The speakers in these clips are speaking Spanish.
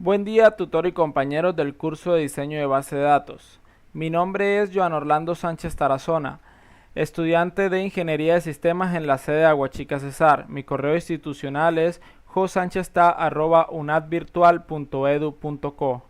Buen día, tutor y compañeros del curso de diseño de base de datos. Mi nombre es Joan Orlando Sánchez Tarazona, estudiante de Ingeniería de Sistemas en la sede de Aguachica Cesar. Mi correo institucional es josanchezta@unadvirtual.edu.co.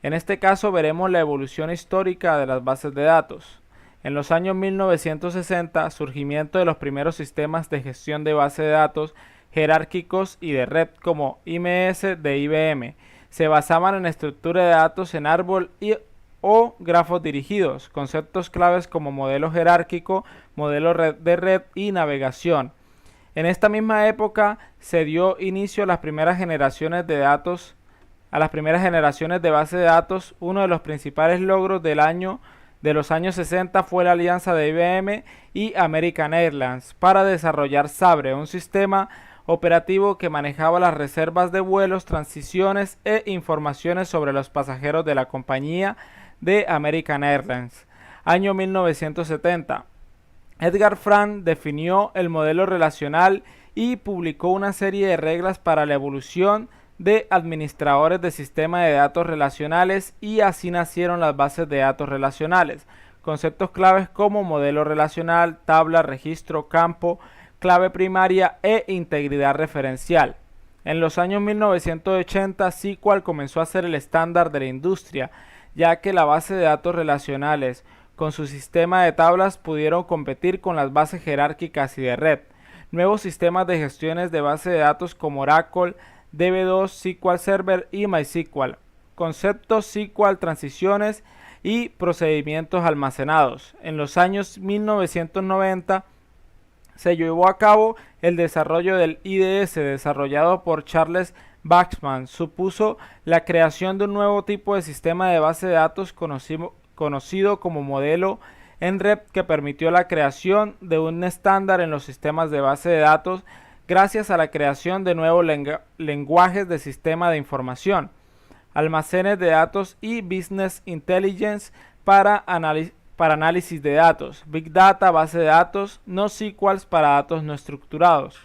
En este caso veremos la evolución histórica de las bases de datos. En los años 1960, surgimiento de los primeros sistemas de gestión de base de datos jerárquicos y de red como IMS de IBM. Se basaban en estructura de datos en árbol o grafos dirigidos, conceptos claves como modelo jerárquico, modelo de red y navegación. En esta misma época se dio inicio a las primeras generaciones de datos, a las primeras generaciones de base de datos. Uno de los principales logros de los años 60 fue la alianza de IBM y American Airlines para desarrollar Sabre, un sistema operativo que manejaba las reservas de vuelos, transiciones e informaciones sobre los pasajeros de la compañía de American Airlines. Año 1970. Edgar Frank definió el modelo relacional y publicó una serie de reglas para la evolución de administradores de sistemas de datos relacionales, y así nacieron las bases de datos relacionales. Conceptos claves como modelo relacional, tabla, registro, campo, clave primaria e integridad referencial. En los años 1980, SQL comenzó a ser el estándar de la industria, ya que la base de datos relacionales con su sistema de tablas pudieron competir con las bases jerárquicas y de red. Nuevos sistemas de gestiones de base de datos como Oracle, DB2, SQL Server y MySQL. Conceptos SQL, transiciones y procedimientos almacenados. En los años 1990 se llevó a cabo el desarrollo del IDS, desarrollado por Charles Baxman. Supuso la creación de un nuevo tipo de sistema de base de datos conocido como modelo en red, que permitió la creación de un estándar en los sistemas de base de datos gracias a la creación de nuevos lenguajes de sistema de información, almacenes de datos y business intelligence para análisis de datos, Big Data, base de datos, NoSQL para datos no estructurados.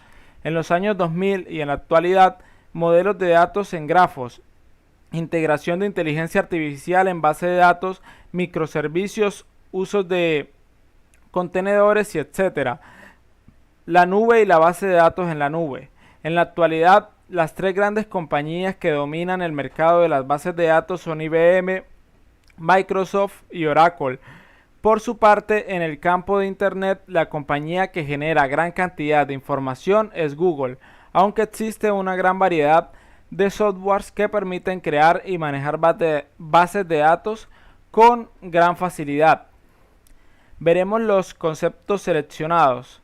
En los años 2000 y en la actualidad, modelos de datos en grafos, integración de inteligencia artificial en base de datos, microservicios, usos de contenedores y etcétera. La nube y la base de datos en la nube. En la actualidad, las tres grandes compañías que dominan el mercado de las bases de datos son IBM, Microsoft y Oracle. Por su parte, en el campo de Internet, la compañía que genera gran cantidad de información es Google, aunque existe una gran variedad de softwares que permiten crear y manejar bases de datos con gran facilidad. Veremos los conceptos seleccionados.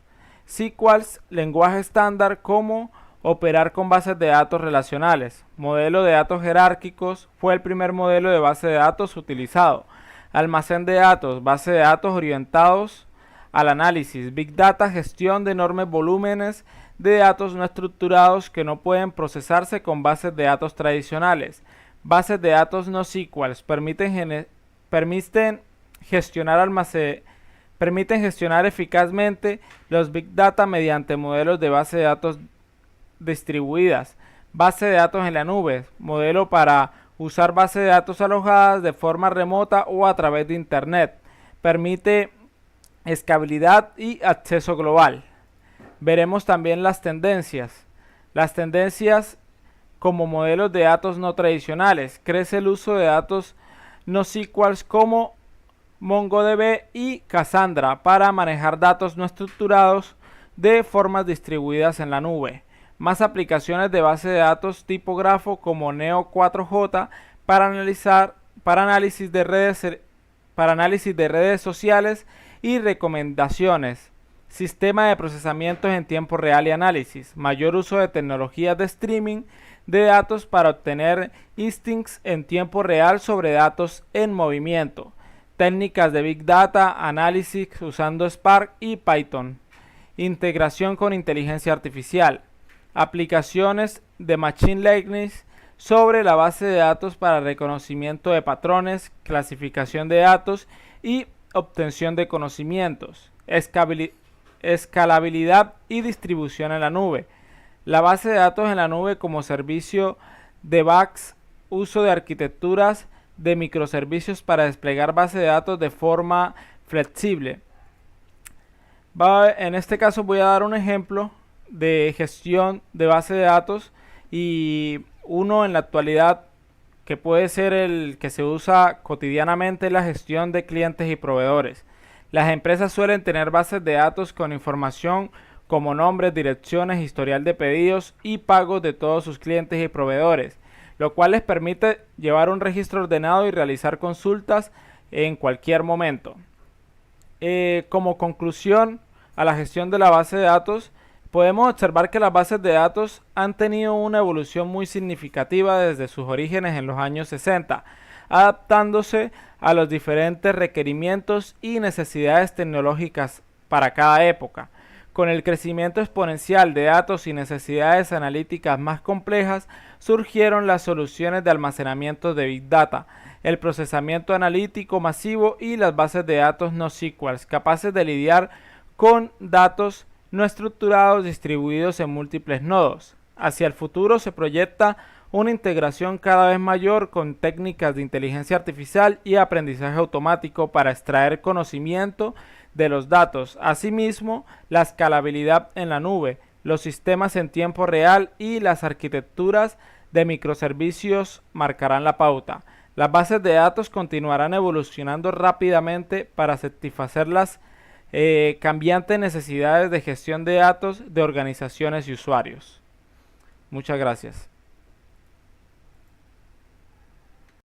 SQL, lenguaje estándar, como operar con bases de datos relacionales. Modelo de datos jerárquicos, fue el primer modelo de base de datos utilizado. Almacén de datos, base de datos orientados al análisis. Big Data, gestión de enormes volúmenes de datos no estructurados que no pueden procesarse con bases de datos tradicionales. Bases de datos no SQL permiten gestionar eficazmente los Big Data mediante modelos de base de datos distribuidas. Base de datos en la nube, modelo para usar bases de datos alojadas de forma remota o a través de Internet. Permite escalabilidad y acceso global. Veremos también las tendencias. Las tendencias como modelos de datos no tradicionales. Crece el uso de datos no SQL como MongoDB y Cassandra para manejar datos no estructurados de formas distribuidas en la nube. Más aplicaciones de base de datos tipo grafo como Neo4j para análisis de redes sociales y recomendaciones. Sistema de procesamientos en tiempo real y análisis. Mayor uso de tecnologías de streaming de datos para obtener insights en tiempo real sobre datos en movimiento. Técnicas de Big Data, análisis usando Spark y Python. Integración con inteligencia artificial. Aplicaciones de Machine Learning sobre la base de datos para reconocimiento de patrones, clasificación de datos y obtención de conocimientos. Escalabilidad y distribución en la nube. La base de datos en la nube como servicio de backs uso de arquitecturas de microservicios para desplegar bases de datos de forma flexible. En este caso voy a dar un ejemplo de gestión de base de datos, y uno en la actualidad que puede ser el que se usa cotidianamente, la gestión de clientes y proveedores. Las empresas suelen tener bases de datos con información como nombres, direcciones, historial de pedidos y pagos de todos sus clientes y proveedores, lo cual les permite llevar un registro ordenado y realizar consultas en cualquier momento. Como conclusión a la gestión de la base de datos, podemos observar que las bases de datos han tenido una evolución muy significativa desde sus orígenes en los años 60, adaptándose a los diferentes requerimientos y necesidades tecnológicas para cada época. Con el crecimiento exponencial de datos y necesidades analíticas más complejas, surgieron las soluciones de almacenamiento de Big Data, el procesamiento analítico masivo y las bases de datos NoSQL, capaces de lidiar con datos no estructurados distribuidos en múltiples nodos. Hacia el futuro se proyecta una integración cada vez mayor con técnicas de inteligencia artificial y aprendizaje automático para extraer conocimiento de los datos. Asimismo, la escalabilidad en la nube, los sistemas en tiempo real y las arquitecturas de microservicios marcarán la pauta. Las bases de datos continuarán evolucionando rápidamente para satisfacer las cambiantes necesidades de gestión de datos de organizaciones y usuarios. Muchas gracias.